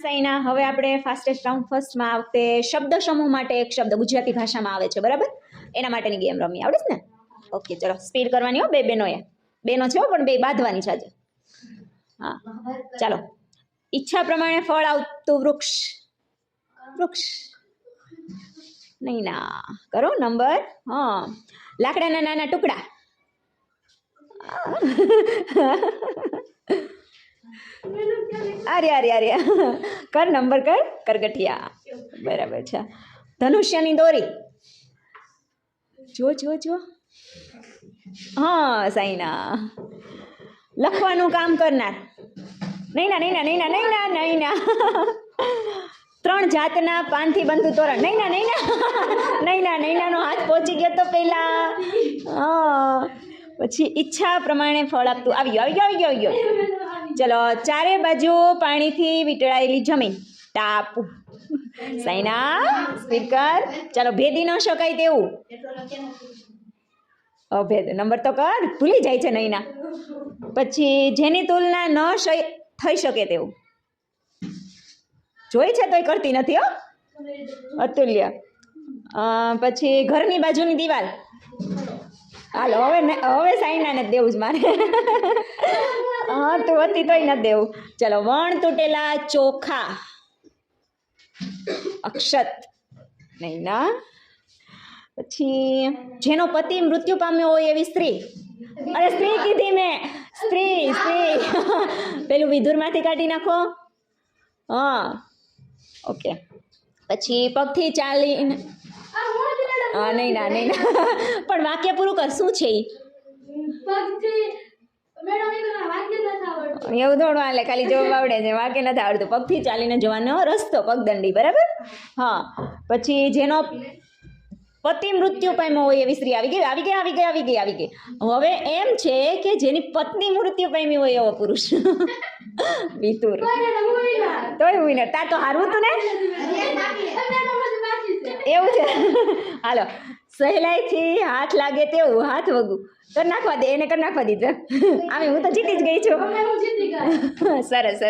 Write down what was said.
સાઈના હવે આપણે fastest round ફર્સ્ટમાં આ વખતે શબ્દ સમૂહ માટે એક શબ્દ ગુજરાતી ભાષામાં આવે છે, બરાબર? એના માટેની ગેમ રમી, આવડે છે ને? ઓકે, ચલો સ્પીડ કરવાની હો, બેનો છે પણ બે બાંધવાની છે આજે. હા, ચાલો. ઈચ્છા પ્રમાણે ફળ આવતું વૃક્ષ. નહીં ના, કરો નંબર. હા, લાકડાના નાના ટુકડા. અરે કર નંબર કર, કરગઠિયા. બરાબર છે. ધનુષ્યની દોરી. જો. હા સાઈના. લખવાનું કામ કરનાર. નહીં ના. 3 જાતના પાનથી બનતું તોરણ. નહીં ના નો હાથ પહોંચી ગયો તો પેલા. હા, પછી ઈચ્છા પ્રમાણે ફળ આપતું. આવી ગયો. ચલો, ચારે બાજુ પાણીથી વીંટળાયેલી જમીન. ટાપુ. સાઈના સ્પીકર. ચાલો, ભેદી ન શકાય તેવું. અભેદ. નંબર તો કર, ભૂલી જાય છે નૈના. પછી જેની તુલના ન થઈ શકે તેવું. જોઈ છે તોય કરતી નથી. હો, અતુલ્ય. પછી ઘરની બાજુની દિવાલ. હાલો, હવે સાઈનાને જ દેવું જ મારે. હા, તું હતી તોય નથી દેવું. ચલો, વણ તૂટેલા ચોખા. અક્ષત. નહીં ના. પછી જેનો પતિ મૃત્યુ પામ્યો હોય એવી સ્ત્રી. અરે સ્ત્રી કીધી મેં. સ્ત્રી. પેલું વિધુરમાંથી કાઢી નાખો. હા, ઓકે. પછી પગથી ચાલીને. નહીં ના. પણ વાક્ય પૂરું કર, શું છે ઈ? એવું થોડું હાલે, ખાલી જવાબ આવડે છે, વાક્ય નથી આવડતું. પગથી ચાલીને જવાનો રસ્તો, પગદંડી. બરાબર. હા, પછી જેનો પતિ મૃત્યુ પામ્યો હોય એવી સ્ત્રી. આવી ગઈ. હવે એમ છે કે જેની પત્ની મૃત્યુ પામી હોય એવો પુરુષ. વિતુર. તોય વિનર. તાર તો હારવું તું ને. એવું છે. હાલો, સહેલાઈથી હાથ લાગે તેવું હાથ વગું. કરી નાખવા દીધું. આમે હું તો જીતી જ ગઈ છું. સરસ.